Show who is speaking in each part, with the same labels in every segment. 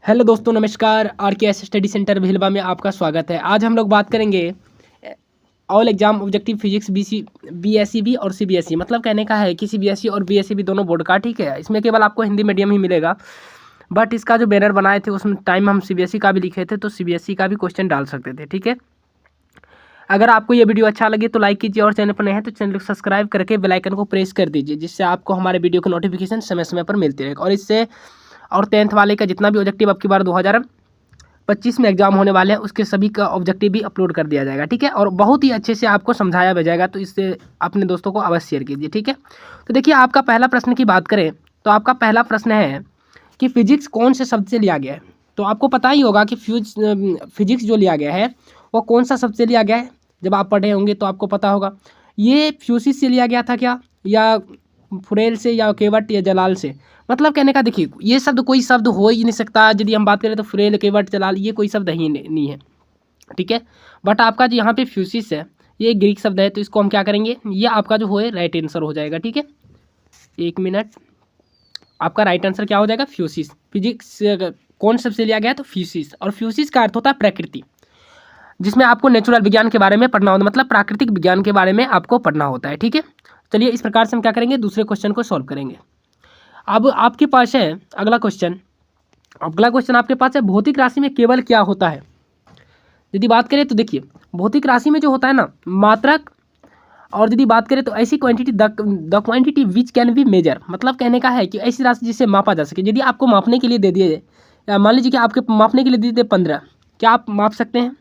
Speaker 1: Hello दोस्तों, नमस्कार। RKS study centre भिलवा में आपका स्वागत है। आज हम लोग बात करेंगे all exam objective physics BSEB और CBSE। मतलब कहने का है कि CBSE और BSEB दोनों बोर्ड का, ठीक है। इसमें केवल आपको हिंदी मीडियम ही मिलेगा, बट इसका जो बैनर बनाए थे उसमें टाइम हम CBSE का भी लिखे थे, तो CBSE का भी क्वेश्चन डाल सकते थे, ठीक है। अगर आपको ये वीडियो अच्छा लगे तो लाइक कीजिए, और चैनल पर नए हैं तो चैनल को सब्सक्राइब करके बेल आइकन को प्रेस कर दीजिए, जिससे आपको हमारे वीडियो की नोटिफिकेशन समय समय पर मिलती रहेगा। और इससे 10th वाले का जितना भी ऑब्जेक्टिव अब की बार 2025 में एग्जाम होने वाले हैं, उसके सभी का ऑब्जेक्टिव भी अपलोड कर दिया जाएगा, ठीक है। और बहुत ही अच्छे से आपको समझाया भी जाएगा, तो इससे अपने दोस्तों को अवश्य शेयर कीजिए, ठीक है। तो देखिए, आपका पहला प्रश्न की बात करें तो आपका पहला प्रश्न है कि फिजिक्स कौन से शब्द से लिया गया है। तो आपको पता ही होगा कि फिजिक्स जो लिया गया है वो कौन सा शब्द से लिया गया है। जब आप पढ़े होंगे तो आपको पता होगा। ये फ्यूसिस से लिया गया था क्या, या फुरेल से, या केवट, या जलाल से। मतलब कहने का, देखिए, ये शब्द कोई शब्द हो ही नहीं सकता। यदि हम बात करें तो फुरेल, केवट, जलाल, ये कोई शब्द ही नहीं है, ठीक है। बट आपका जो यहाँ पे फ्यूसिस है, ये ग्रीक शब्द है, तो इसको हम क्या करेंगे, ये आपका जो है राइट आंसर हो जाएगा, ठीक है। एक मिनट, आपका राइट आंसर क्या हो जाएगा, फ्यूसिस। फिजिक्स कौन शब्द से लिया गया है, तो फ्यूसिस। और फ्यूसिस का अर्थ होता है प्रकृति, जिसमें आपको नेचुरल विज्ञान के बारे में पढ़ना होता है, मतलब प्राकृतिक विज्ञान के बारे में आपको पढ़ना होता है, ठीक है। चलिए, इस प्रकार से हम क्या करेंगे, दूसरे क्वेश्चन को सॉल्व करेंगे। अब आपके पास है अगला क्वेश्चन। आपके पास है, भौतिक राशि में केवल क्या होता है। यदि बात करें तो देखिए, भौतिक राशि में जो होता है ना, मात्रक। और यदि बात करें तो ऐसी quantity, the quantity which can be measure. मतलब कहने का है कि ऐसी राशि जिसे मापा जा सके। यदि आपको मापने के लिए दे दिए, या मान लीजिए कि आपके मापने के लिए दे दिए 15, क्या आप माप सकते हैं।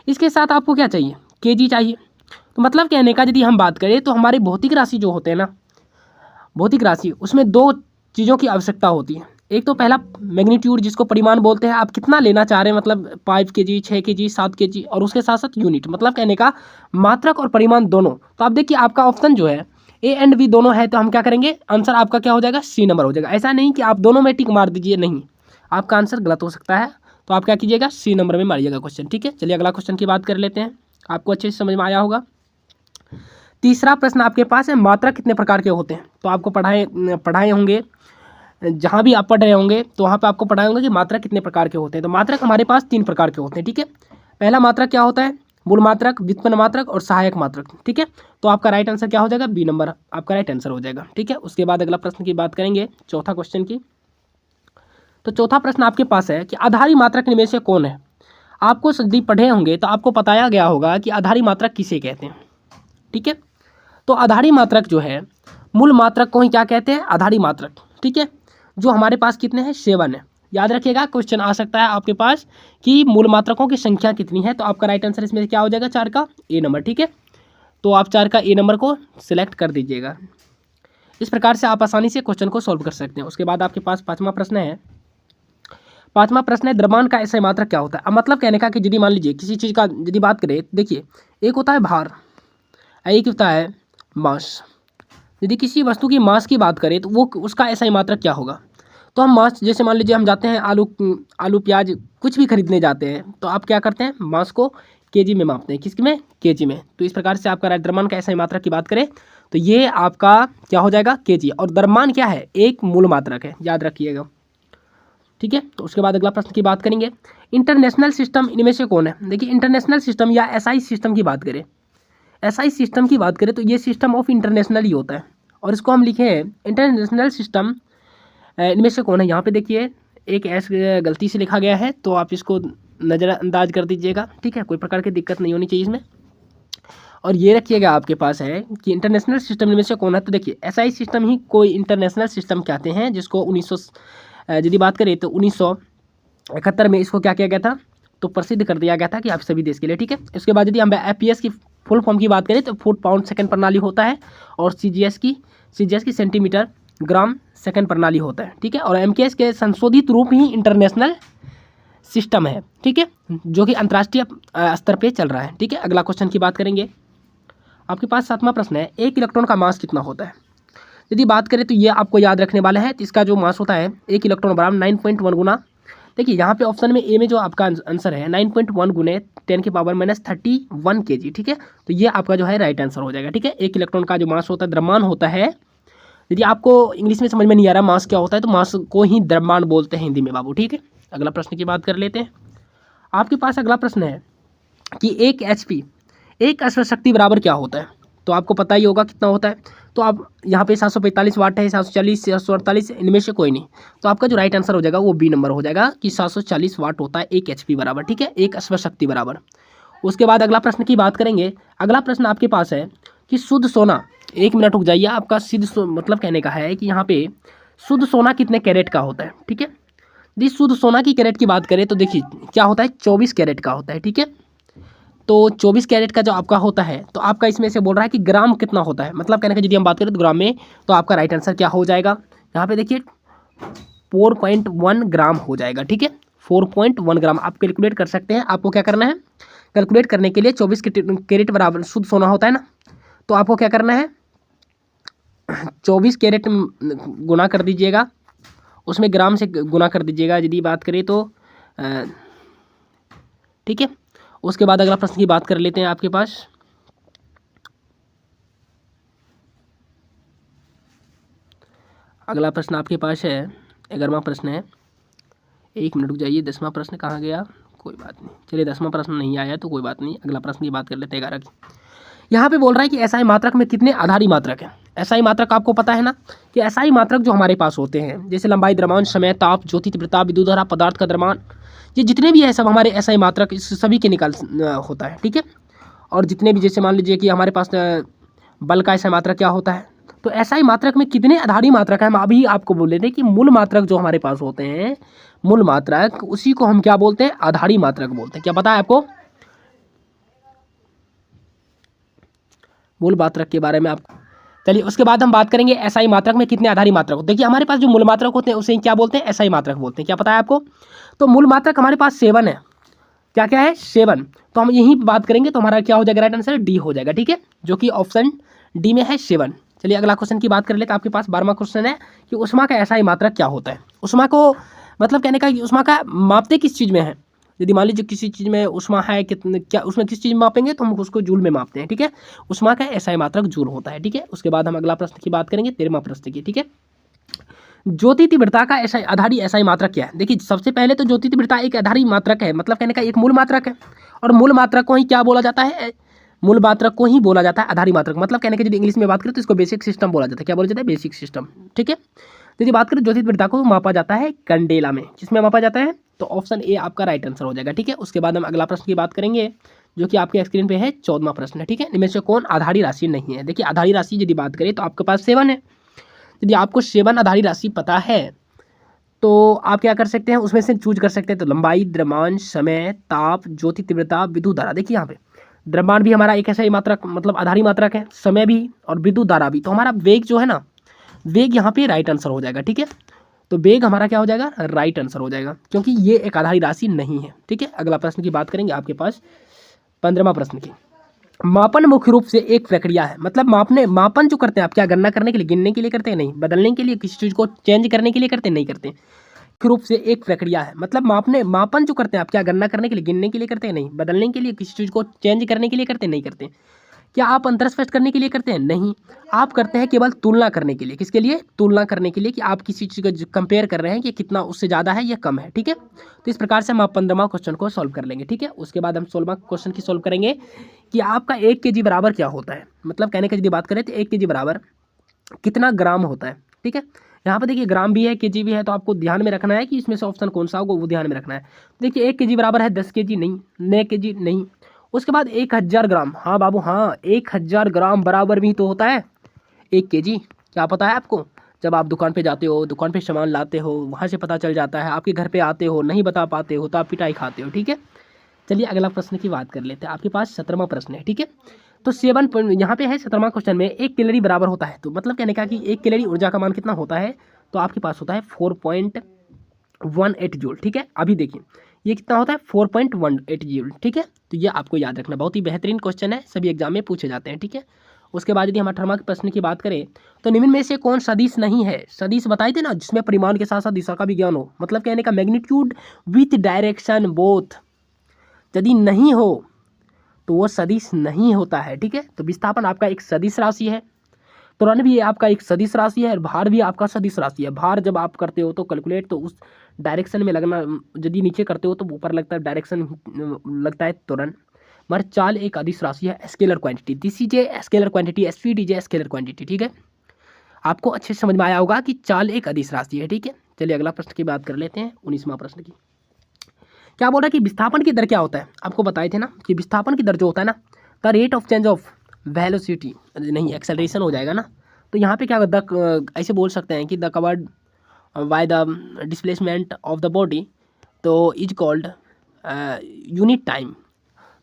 Speaker 1: इसके साथ आपको क्या चाहिए, केजी चाहिए। तो मतलब कहने का, यदि हम बात करें तो हमारी भौतिक राशि जो होते हैं ना, भौतिक राशि, उसमें दो चीज़ों की आवश्यकता होती है। एक तो पहला मैग्नीट्यूड, जिसको परिमाण बोलते हैं, आप कितना लेना चाह रहे हैं, मतलब 5 kg, 6 kg, 7 kg, और उसके साथ साथ यूनिट। मतलब कहने का, मात्रक और परिमाण दोनों। तो आप देखिए, आपका ऑप्शन जो है A एंड B दोनों है, तो हम क्या करेंगे, आंसर आपका क्या हो जाएगा, C नंबर हो जाएगा। ऐसा नहीं कि आप दोनों में टिक मार दीजिए, नहीं, आपका आंसर गलत हो सकता है। तो आप क्या कीजिएगा, C नंबर में मारिएगा क्वेश्चन, ठीक है। चलिए, अगला क्वेश्चन की बात कर लेते हैं, आपको अच्छे से समझ में आया होगा। तीसरा प्रश्न आपके पास है, मात्रक कितने प्रकार के होते हैं। तो आपको पढ़ाए होंगे, जहाँ भी आप पढ़ रहे होंगे तो वहाँ पे आपको पढ़ाए होंगे कि मात्रक कितने प्रकार के होते हैं। तो मात्रक हमारे पास 3 प्रकार के होते हैं, ठीक है। पहला मात्रक क्या होता है, मूल मात्रक, व्युत्पन्न मात्रक और सहायक मात्रक, ठीक है। तो आपका राइट आंसर क्या हो जाएगा, B नंबर आपका राइट आंसर हो जाएगा, ठीक है। उसके बाद अगला प्रश्न की बात करेंगे, चौथा क्वेश्चन की। तो चौथा प्रश्न आपके पास है कि आधारी मात्रक इनमें से कौन है। आपको यदि पढ़े होंगे तो आपको बताया गया होगा कि आधारी मात्रक किसे कहते हैं, ठीक है। तो आधारी मात्रक जो है, मूल मात्रक को ही क्या कहते हैं, आधारी मात्रक, ठीक है। जो हमारे पास कितने हैं, 7 है। याद रखिएगा, क्वेश्चन आ सकता है आपके पास कि मूल मात्रकों की संख्या कितनी है। तो आपका राइट आंसर इसमें क्या हो जाएगा, 4 का A नंबर, ठीक है। तो आप 4 का A नंबर को सिलेक्ट कर दीजिएगा। इस प्रकार से आप आसानी से क्वेश्चन को सॉल्व कर सकते हैं। उसके बाद आपके पास पाँचवा प्रश्न है। पाँचवा प्रश्न है, द्रव्यमान का ऐसा मात्रक क्या होता है। अब मतलब कहने का कि यदि मान लीजिए किसी चीज़ का यदि बात करें, देखिए, एक होता है भार, एक होता है मास। यदि किसी वस्तु की मास की बात करें तो वो उसका ऐसा मात्रक क्या होगा। तो हम मास, जैसे मान लीजिए हम जाते हैं आलू प्याज कुछ भी खरीदने जाते हैं, तो आप क्या करते हैं, मास को केजी में मापते हैं। किसकी में, केजी में। तो इस प्रकार से आपका द्रव्यमान का ऐसा मात्रक की बात करें तो ये आपका क्या हो जाएगा, केजी। और द्रव्यमान क्या है, एक मूल मात्रक है, याद रखिएगा, ठीक है। तो उसके बाद अगला प्रश्न की बात करेंगे, इंटरनेशनल सिस्टम इनमें से कौन है। देखिए, इंटरनेशनल सिस्टम या SI सिस्टम की बात करें, SI सिस्टम की बात करें तो ये सिस्टम ऑफ इंटरनेशनल ही होता है, और इसको हम लिखे हैं इंटरनेशनल सिस्टम। इनमें से कौन है, यहाँ पे देखिए एक S गलती से लिखा गया है, तो आप इसको नज़रअंदाज कर दीजिएगा, ठीक है। कोई प्रकार की दिक्कत नहीं होनी चाहिए इसमें। और ये रखिएगा, आपके पास है कि इंटरनेशनल सिस्टम इनमें से कौन है। तो देखिए, SI सिस्टम ही कोई इंटरनेशनल सिस्टम कहते हैं, जिसको 1900 यदि बात करें तो 1971 में इसको क्या किया गया था, तो प्रसिद्ध कर दिया गया था कि आप सभी देश के लिए, ठीक है। इसके बाद यदि हम FPS की फुल फॉर्म की बात करें तो फुट पाउंड सेकंड प्रणाली होता है, और CGS की सेंटीमीटर ग्राम सेकंड प्रणाली होता है, ठीक है। और MKS के संशोधित रूप ही इंटरनेशनल सिस्टम है, ठीक है, जो कि अंतर्राष्ट्रीय स्तर पे चल रहा है, ठीक है। अगला क्वेश्चन की बात करेंगे, आपके पास सातवां प्रश्न है, एक इलेक्ट्रॉन का मास कितना होता है। यदि बात करें तो ये आपको याद रखने वाला है। तो इसका जो मास होता है, एक इलेक्ट्रॉन बराबर 9.1 गुना, देखिए यहाँ पे ऑप्शन में ए में जो आपका आंसर है 9.1 गुने 10⁻³ kg, ठीक है। तो ये आपका जो है राइट आंसर हो जाएगा, ठीक है। एक इलेक्ट्रॉन का जो मास होता है, द्रव्यमान होता है। यदि आपको इंग्लिश में समझ में नहीं आ रहा मास क्या होता है, तो मास को ही द्रव्यमान बोलते हैं हिंदी में बाबू, ठीक है। अगला प्रश्न की बात कर लेते हैं। आपके पास अगला प्रश्न है कि 1 HP, एक अश्व शक्ति बराबर क्या होता है? तो आपको पता ही होगा कितना होता है। तो आप यहाँ पे 745 वाट है, 740, 748, इनमें से कोई नहीं। तो आपका जो राइट आंसर हो जाएगा वो बी नंबर हो जाएगा कि 740 वाट होता है 1 HP बराबर, ठीक है, एक अश्व शक्ति बराबर। उसके बाद अगला प्रश्न की बात करेंगे। अगला प्रश्न आपके पास है कि शुद्ध सोना, 1 मिनट रुक जाइए, आपका मतलब कहने का है कि यहाँ पे शुद्ध सोना कितने कैरेट का होता है, ठीक है। यदि शुद्ध सोना की कैरेट की बात करें तो देखिए क्या होता है, 24 कैरेट का होता है, ठीक है। तो 24 कैरेट का जो आपका होता है, तो आपका इसमें से बोल रहा है कि ग्राम कितना होता है, मतलब कहने का यदि हम बात करें तो ग्राम में, तो आपका राइट आंसर क्या हो जाएगा, यहाँ पे देखिए 4.1 ग्राम हो जाएगा, ठीक है। 4.1 ग्राम आप कैलकुलेट कर सकते हैं। आपको क्या करना है, कैलकुलेट करने के लिए 24 कैरेट बराबर शुद्ध सोना होता है ना, तो आपको क्या करना है, 24 कैरेट गुना कर दीजिएगा, उसमें ग्राम से गुना कर दीजिएगा यदि बात करें तो, ठीक है। उसके बाद अगला प्रश्न की बात कर लेते हैं। आपके पास अगला प्रश्न आपके पास है 11वां प्रश्न है। 1 मिनट रुक जाइए, 10वां प्रश्न कहाँ गया, कोई बात नहीं, चलिए 10वां प्रश्न नहीं आया तो कोई बात नहीं, अगला प्रश्न की बात कर लेते हैं 11 की। यहाँ पे बोल रहा है कि एसआई मात्रक में कितने आधारी मात्रक हैं। एसआई मात्रक आपको पता है ना कि एसआई मात्रक जो हमारे पास होते हैं, जैसे लंबाई, द्रव्यमान, समय, ताप, ज्योति तीव्रता, विद्युत धारा, पदार्थ का द्रव्यमान, ये जितने भी है सब हमारे एसआई मात्रक, इस सभी के निकाल होता है, ठीक है। और जितने भी, जैसे मान लीजिए कि हमारे पास बल का एसआई मात्रक क्या होता है, तो एसआई मात्रक में कितने आधारी मात्रक है, हम अभी आपको बोल रहे थे कि मूल मात्रक जो हमारे पास होते हैं, मूल मात्रक, उसी को हम क्या बोलते हैं, आधारी मात्रक बोलते हैं। क्या पता है आपको मूल मात्रक के बारे में? आप चलिए उसके बाद हम बात करेंगे एसआई मात्रक में कितने आधारी मात्रक। देखिए हमारे पास जो मूल मात्रक होते हैं उसे क्या बोलते हैं, एसआई मात्रक बोलते हैं। क्या पता है आपको? तो मूल मात्रक हमारे पास 7 है। क्या क्या है? 7। तो हम यहीं बात करेंगे तो हमारा क्या हो जाएगा, राइट आंसर डी हो जाएगा, ठीक है, जो कि ऑप्शन डी में है 7। चलिए अगला क्वेश्चन की बात कर लेते हैं। आपके पास 12वां क्वेश्चन है कि उष्मा का एसआई मात्रक क्या होता है। उष्मा को मतलब कहने का कि उष्मा का मापते किस चीज़ में है। यदि मान लीजिए किसी चीज़ में उष्मा है, कितने क्या उसमें किस चीज़ में मापेंगे तो हम उसको जूल में मापते हैं, ठीक है। उष्मा का एसआई मात्रक जूल होता है, ठीक है। उसके बाद हम अगला प्रश्न की बात करेंगे, 13वां प्रश्न की, ठीक है। ज्योति तीव्रता का एसआई आधारी एसआई मात्रक क्या है। देखिए सबसे पहले तो ज्योति तीव्रता एक आधारी मात्रक है, मतलब कहने का एक मूल मात्रक है, और मूल मात्रक को ही क्या बोला जाता है, मूल मात्रक को ही बोला जाता है आधारी मात्रक। मतलब कहने के यदि इंग्लिश में बात करें तो इसको बेसिक सिस्टम बोला जाता है। क्या बोला जाता है? बेसिक सिस्टम, ठीक है। यदि बात करें ज्योति तीव्रता को मापा जाता है कंडेला में, किसमें मापा जाता है, तो ऑप्शन ए आपका राइट आंसर हो जाएगा, ठीक है। उसके बाद हम अगला प्रश्न की बात करेंगे जो कि आपके स्क्रीन पे है, 14वां प्रश्न है, ठीक है। इनमें से कौन आधारी राशि नहीं है। देखिए आधारी राशि यदि बात करें तो आपके पास 7 है। यदि आपको 7 आधारी राशि पता है तो आप क्या कर सकते हैं, उसमें से चूज कर सकते हैं। तो लंबाई, द्रव्यमान, समय, ताप, ज्योति तीव्रता, विद्युत धारा। देखिए यहाँ पे द्रव्यमान भी हमारा एक ऐसा ही मात्रक मतलब आधारी मात्रक है, समय भी और विद्युत धारा भी। तो हमारा वेग जो है ना, वेग यहाँ पे राइट आंसर हो जाएगा, ठीक है। तो वेग हमारा क्या हो जाएगा, राइट आंसर हो जाएगा, क्योंकि ये एक आधारी राशि नहीं है, ठीक है। अगला प्रश्न की बात करेंगे आपके पास 15वां प्रश्न की। मापन मुख्य रूप से एक प्रक्रिया है, मतलब मापन जो करते हैं आप क्या गणना करने के लिए, गिनने के लिए करते हैं, नहीं बदलने के लिए, किसी चीज़ को चेंज करने के लिए करते हैं, नहीं करते। मुख्य रूप से एक प्रक्रिया है, मतलब मापन जो करते हैं आप क्या गणना करने के लिए, गिनने के लिए करते हैं, नहीं बदलने के लिए, किसी चीज़ को चेंज करने के लिए करते हैं, नहीं करते। क्या आप अंतर स्पष्ट करने के लिए करते हैं? नहीं, आप करते हैं केवल तुलना करने के लिए। किसके लिए? तुलना करने के लिए, कि आप किसी चीज़ को कंपेयर कर रहे हैं कि कितना उससे ज़्यादा है या कम है, ठीक है। तो इस प्रकार से हम आप 15वां क्वेश्चन को सॉल्व कर लेंगे, ठीक है। उसके बाद हम 16वां क्वेश्चन की सॉल्व करेंगे कि आपका 1 kg बराबर क्या होता है। मतलब कहने की यदि बात करें तो 1 kg बराबर कितना ग्राम होता है, ठीक है। यहाँ पर देखिए ग्राम भी है, केजी भी है, तो आपको ध्यान में रखना है कि इसमें से ऑप्शन कौन सा होगा वो ध्यान में रखना है। देखिए 1 kg बराबर है 10 kg नहीं, 9 kg नहीं। उसके बाद 1000 ग्राम, हाँ बाबू हाँ, 1000 ग्राम बराबर भी तो होता है 1 kg। क्या पता है आपको? जब आप दुकान पे जाते हो, दुकान पे सामान लाते हो, वहाँ से पता चल जाता है। आपके घर पे आते हो, नहीं बता पाते हो तो आप पिटाई खाते हो, ठीक है। चलिए अगला प्रश्न की बात कर लेते हैं। आपके पास 17वां प्रश्न है, ठीक है। तो 7 यहाँ पे है 17वां क्वेश्चन में 1 कैलोरी बराबर होता है, तो मतलब कहने का कि 1 कैलोरी ऊर्जा का मान कितना होता है, तो आपके पास होता है 4.18 जूल, ठीक है। अभी देखिए ये कितना होता है, 4.18 जूल, ठीक है। तो ये आपको याद रखना, बहुत ही बेहतरीन क्वेश्चन है, सभी एग्जाम में पूछे जाते हैं, ठीक है। उसके बाद यदि हम 18वां प्रश्न की बात करें तो निम्न में से कौन सदिश नहीं है। सदिश बताए थे ना, जिसमें परिमाण के साथ साथ दिशा का भी ज्ञान हो, मतलब कहने का मैग्नीट्यूड विथ डायरेक्शन बोथ, यदि नहीं हो तो वो सदिश नहीं होता है, ठीक है। तो विस्थापन आपका एक सदिश राशि है, त्वरण भी आपका एक सदिश राशि है और भार भी आपका सदिश राशि है। भार जब आप करते हो तो कैलकुलेट तो उस डायरेक्शन में लगना, यदि नीचे करते हो तो ऊपर लगता है, डायरेक्शन लगता है त्वरण। मगर चाल एक अदिश राशि है, scalar quantity. This is a scalar quantity, speed is a scalar quantity. ठीक है, आपको अच्छे से समझ में आया होगा कि चाल एक अदिश राशि है। ठीक है, चलिए अगला प्रश्न की बात कर लेते हैं, 19वां प्रश्न की। क्या बोल रहा है कि विस्थापन की दर क्या होता है? आपको बताए थे ना कि विस्थापन की दर जो होता है ना, the rate of change of velocity, नहीं एक्सेलरेशन हो जाएगा ना, तो यहाँ पे क्या ऐसे बोल सकते हैं कि the covered by the displacement of the body तो इज कॉल्ड यूनिट टाइम।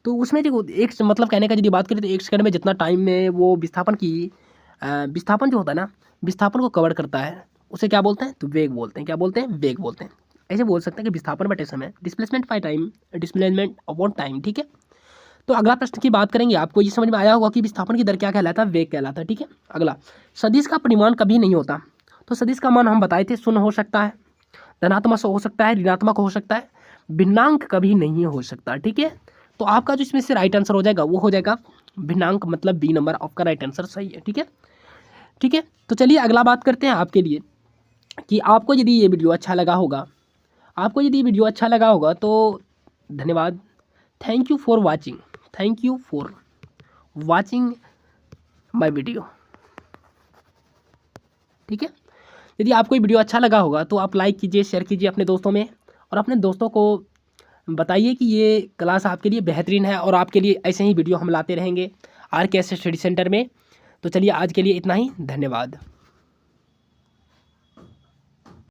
Speaker 1: तो उसमें जो एक मतलब कहने का यदि बात करें तो एक सेकंड में जितना टाइम में वो विस्थापन जो होता है ना, विस्थापन को कवर करता है, उसे क्या बोलते हैं? तो वेग बोलते हैं। क्या बोलते हैं? वेग बोलते हैं। ऐसे बोल सकते हैं कि विस्थापन बटे समय, displacement by time, displacement upon time. ठीक है, तो अगला प्रश्न की बात करेंगे। आपको ये समझ में आया होगा कि विस्थापन की दर क्या कहलाता है? वेग कहलाता है। ठीक है, अगला, सदिश का परिमाण कभी नहीं होता। तो सदिश का मान हम बताए थे, शून्य हो सकता है, धनात्मक हो सकता है, ऋणात्मक हो सकता है, भिन्नांक कभी नहीं हो सकता। ठीक है, तो आपका जो इसमें से राइट आंसर हो जाएगा वो हो जाएगा भिन्नांक, मतलब बी नंबर आपका राइट आंसर सही है। ठीक है, ठीक है, तो चलिए अगला बात करते हैं आपके लिए कि आपको यदि ये वीडियो अच्छा लगा होगा, तो धन्यवाद। Thank you for watching, thank you for watching my video. ठीक है, यदि आपको ये वीडियो अच्छा लगा होगा तो आप लाइक कीजिए, शेयर कीजिए अपने दोस्तों में, और अपने दोस्तों को बताइए कि ये क्लास आपके लिए बेहतरीन है और आपके लिए ऐसे ही वीडियो हम लाते रहेंगे RKS स्टडी सेंटर में। तो चलिए आज के लिए इतना ही, धन्यवाद।